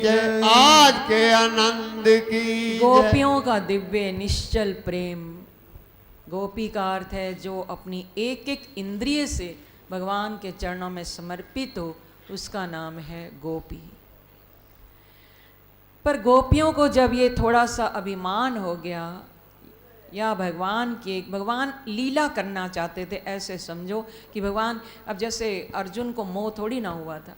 जय आज के आनंद की गोपियों का दिव्य निश्चल प्रेम। गोपी का अर्थ है जो अपनी एक एक इंद्रिय से भगवान के चरणों में समर्पित हो, उसका नाम है गोपी। पर गोपियों को जब ये थोड़ा सा अभिमान हो गया, या भगवान लीला करना चाहते थे, ऐसे समझो कि भगवान, अब जैसे अर्जुन को मोह थोड़ी ना हुआ था,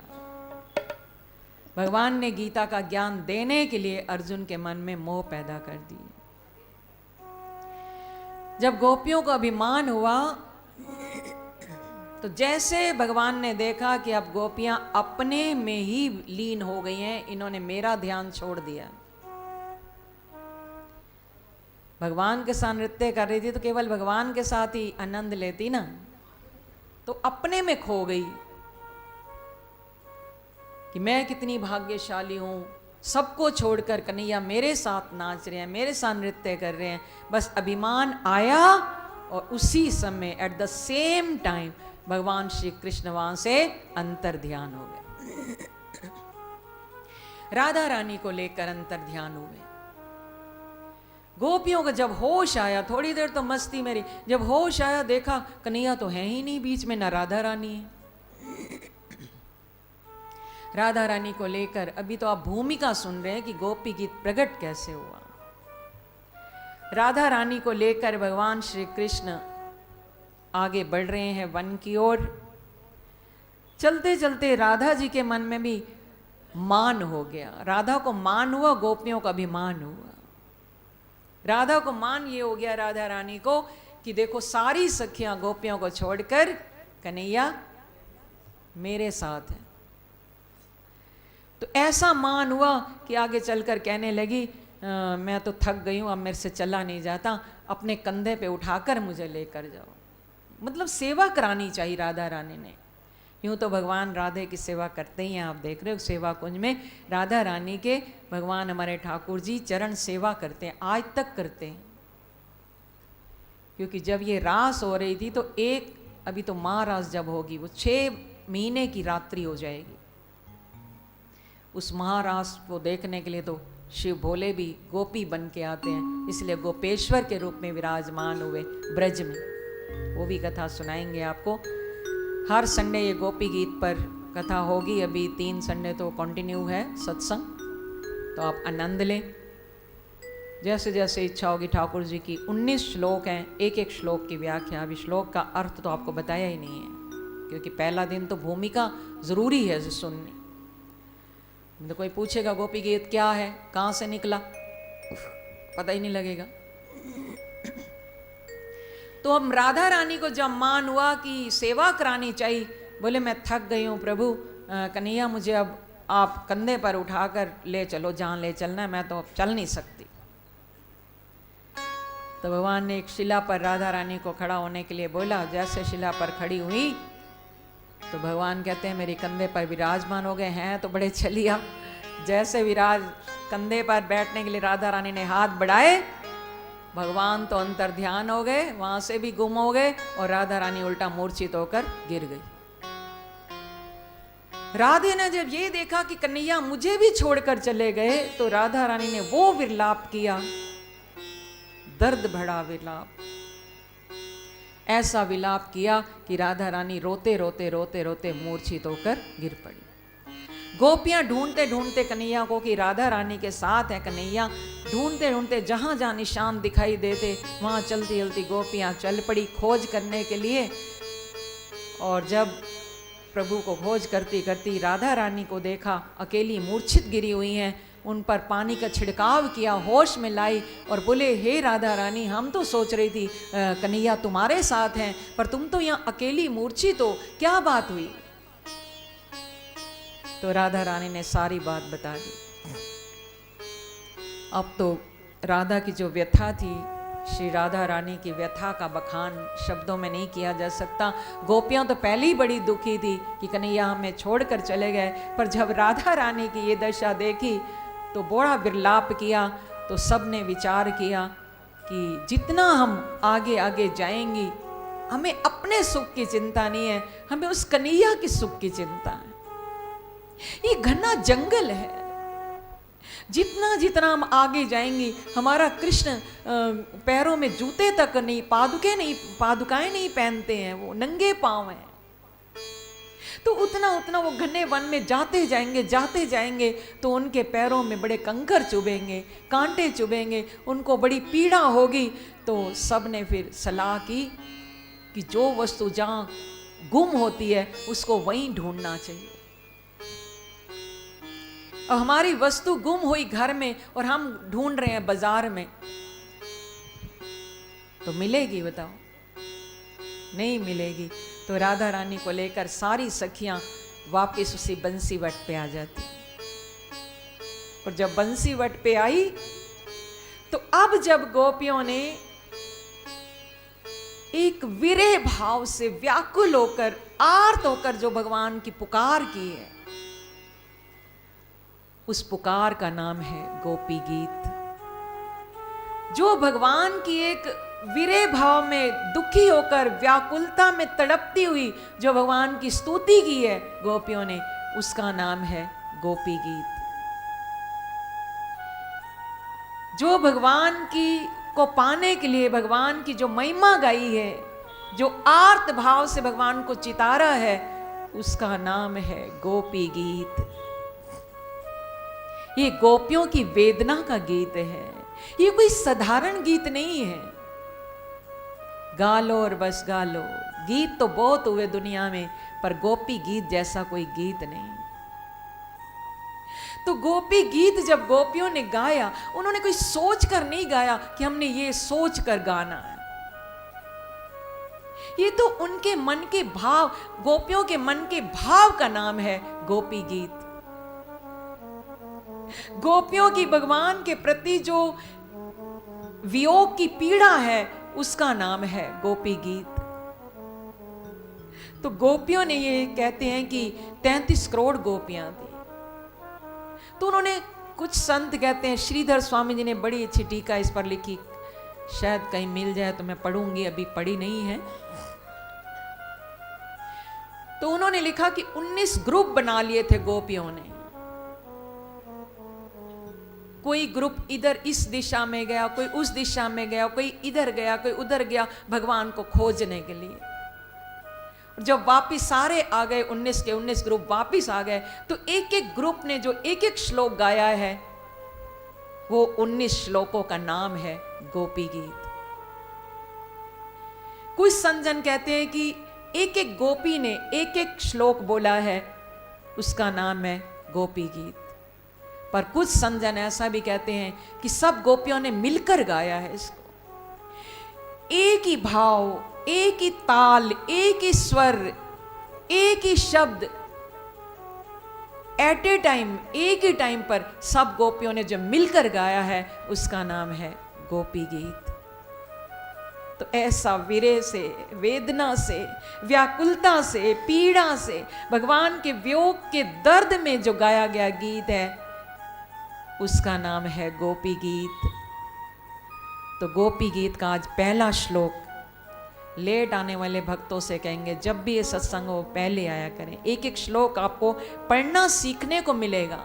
भगवान ने गीता का ज्ञान देने के लिए अर्जुन के मन में मोह पैदा कर दी। जब गोपियों को अभिमान हुआ तो जैसे भगवान ने देखा कि अब गोपियां अपने में ही लीन हो गई हैं, इन्होंने मेरा ध्यान छोड़ दिया। भगवान के साथ नृत्य कर रही थी तो केवल भगवान के साथ ही आनंद लेती ना, तो अपने में खो गई कि मैं कितनी भाग्यशाली हूं, सबको छोड़कर कन्हैया मेरे साथ नाच रहे हैं, मेरे साथ नृत्य कर रहे हैं। बस अभिमान आया और उसी समय एट द सेम टाइम भगवान श्री कृष्ण वहां से अंतर ध्यान हो गए, राधा रानी को लेकर अंतर ध्यान हुए। गोपियों को जब होश आया, थोड़ी देर तो मस्ती मेरी, जब होश आया देखा कन्हैया तो है ही नहीं बीच में, ना राधा रानी है। राधा रानी को लेकर अभी तो आप भूमिका सुन रहे हैं कि गोपी गीत प्रकट कैसे हुआ। राधा रानी को लेकर भगवान श्री कृष्ण आगे बढ़ रहे हैं वन की ओर। चलते चलते राधा जी के मन में भी मान हो गया, राधा को मान हुआ, गोपियों का भी मान हुआ। राधा को मान ये हो गया राधा रानी को कि देखो सारी सखियां गोपियों को छोड़कर कन्हैया मेरे साथ है। तो ऐसा मान हुआ कि आगे चलकर कहने लगी मैं तो थक गई हूं, अब मेरे से चला नहीं जाता, अपने कंधे पे उठाकर मुझे लेकर जाओ। मतलब सेवा करानी चाहिए राधा रानी ने। यूं तो भगवान राधे की सेवा करते ही हैं, आप देख रहे हो सेवा कुंज में राधा रानी के भगवान हमारे ठाकुर जी चरण सेवा करते हैं, आज तक करते हैं। क्योंकि जब ये रास हो रही थी तो अभी तो महारास जब होगी वो 6 महीने की रात्रि हो जाएगी। उस महारास को देखने के लिए तो शिव भोले भी गोपी बन के आते हैं, इसलिए गोपेश्वर के रूप में विराजमान हुए ब्रज में। वो भी कथा सुनाएंगे आपको। हर संडे ये गोपी गीत पर कथा होगी, अभी 3 संडे तो कंटिन्यू है सत्संग, तो आप आनंद लें जैसे जैसे इच्छा होगी। ठाकुर जी की 19 श्लोक हैं, एक एक श्लोक की व्याख्या। अभी श्लोक का अर्थ तो आपको बताया ही नहीं है, क्योंकि पहला दिन तो भूमिका जरूरी है सुननी। तो कोई पूछेगा गोपी गीत क्या है, कहाँ से निकला, पता ही नहीं लगेगा। तो अब राधा रानी को जब मान हुआ कि सेवा करानी चाहिए, बोले मैं थक गई हूँ प्रभु, कन्हैया मुझे अब आप कंधे पर उठाकर ले चलो, जहाँ ले चलना है, मैं तो अब चल नहीं सकती। तो भगवान ने एक शिला पर राधा रानी को खड़ा होने के लिए बोला। जैसे शिला पर खड़ी हुई तो भगवान कहते हैं मेरे कंधे पर विराजमान हो गए हैं, तो बड़े चलिए। जैसे कंधे पर बैठने के लिए राधा रानी ने हाथ बढ़ाए, भगवान तो अंतर ध्यान हो गए, वहां से भी गुम हो गए, और राधा रानी उल्टा मूर्छित होकर गिर गई। राधे ने जब ये देखा कि कन्हैया मुझे भी छोड़कर चले गए, तो राधा रानी ने वो विलाप किया, दर्द भरा विलाप, ऐसा विलाप किया कि राधा रानी रोते रोते रोते रोते मूर्छित होकर गिर पड़ी। गोपियां ढूंढते ढूंढते कन्हैया को कि राधा रानी के साथ है कन्हैया, ढूंढते ढूंढते जहां जहां निशान दिखाई देते वहां चलती चलती गोपियां चल पड़ी खोज करने के लिए। और जब प्रभु को खोज करती करती राधा रानी को देखा, अकेली मूर्छित गिरी हुई हैं, उन पर पानी का छिड़काव किया, होश में लाई और बोले हे राधा रानी, हम तो सोच रही थी कन्हैया तुम्हारे साथ हैं, पर तुम तो यहाँ अकेली मूर्छित हो, क्या बात हुई। तो राधा रानी ने सारी बात बता दी। अब तो राधा की जो व्यथा थी, श्री राधा रानी की व्यथा का बखान शब्दों में नहीं किया जा सकता। गोपियां तो पहले ही बड़ी दुखी थी कि कन्हैया हमें छोड़कर चले गए, पर जब राधा रानी की ये दशा देखी तो बड़ा विलाप किया। तो सब ने विचार किया कि जितना हम आगे आगे जाएंगी, हमें अपने सुख की चिंता नहीं है, हमें उस कन्हैया की सुख की चिंता है। ये घना जंगल है, जितना जितना हम आगे जाएंगे, हमारा कृष्ण पैरों में जूते तक नहीं, पादुकाएं नहीं पहनते हैं, वो नंगे पांव हैं। तो उतना उतना वो घने वन में जाते जाएंगे तो उनके पैरों में बड़े कंकर चुभेंगे, कांटे चुभेंगे, उनको बड़ी पीड़ा होगी। तो सब ने फिर सलाह की कि जो वस्तु जहां गुम होती है उसको वहीं ढूंढना चाहिए। और हमारी वस्तु गुम हुई घर में और हम ढूंढ रहे हैं बाजार में, तो मिलेगी? बताओ, नहीं मिलेगी। तो राधा रानी को लेकर सारी सखियां वापस उसी बंसीवट पे आ जाती। और जब बंसीवट पे आई तो अब जब गोपियों ने एक विरह भाव से व्याकुल होकर, आर्त होकर जो भगवान की पुकार की है, उस पुकार का नाम है गोपी गीत। जो भगवान की एक विरह भाव में दुखी होकर, व्याकुलता में तड़पती हुई जो भगवान की स्तुति की है गोपियों ने, उसका नाम है गोपी गीत। जो भगवान की को पाने के लिए भगवान की जो महिमा गाई है, जो आर्त भाव से भगवान को चितारा है, उसका नाम है गोपी गीत। ये गोपियों की वेदना का गीत है, ये कोई साधारण गीत नहीं है। गा लो और बस गा लो, गीत तो बहुत हुए दुनिया में, पर गोपी गीत जैसा कोई गीत नहीं। तो गोपी गीत जब गोपियों ने गाया, उन्होंने कोई सोच कर नहीं गाया कि हमने ये सोच कर गाना है। ये तो उनके मन के भाव, गोपियों के मन के भाव का नाम है गोपी गीत। गोपियों की भगवान के प्रति जो वियोग की पीड़ा है, उसका नाम है गोपी गीत। तो गोपियों ने, ये कहते हैं कि 33 करोड़ गोपियां थी। तो उन्होंने, कुछ संत कहते हैं, श्रीधर स्वामी जी ने बड़ी अच्छी टीका इस पर लिखी, शायद कहीं मिल जाए तो मैं पढ़ूंगी, अभी पढ़ी नहीं है। तो उन्होंने लिखा कि 19 ग्रुप बना लिए थे गोपियों ने। कोई ग्रुप इधर इस दिशा में गया, कोई उस दिशा में गया, कोई इधर गया, कोई उधर गया, भगवान को खोजने के लिए। जब वापिस सारे आ गए, 19 के 19 ग्रुप वापिस आ गए, तो एक एक ग्रुप ने जो एक एक श्लोक गाया है, वो 19 श्लोकों का नाम है गोपी गीत। कुछ संजन कहते हैं कि एक एक गोपी ने एक एक श्लोक बोला है, उसका नाम है गोपी गीत। पर कुछ संजन ऐसा भी कहते हैं कि सब गोपियों ने मिलकर गाया है इसको। एक ही भाव, एक ही ताल, एक ही स्वर, एक ही शब्द, एट ए टाइम, एक ही टाइम पर सब गोपियों ने जो मिलकर गाया है, उसका नाम है गोपी गीत। तो ऐसा विरह से, वेदना से, व्याकुलता से, पीड़ा से, भगवान के वियोग के दर्द में जो गाया गया गीत है, उसका नाम है गोपी गीत। तो गोपी गीत का आज पहला श्लोक लेट आने वाले भक्तों से कहेंगे, जब भी ये सत्संग हो पहले आया करें। एक एक श्लोक आपको पढ़ना सीखने को मिलेगा।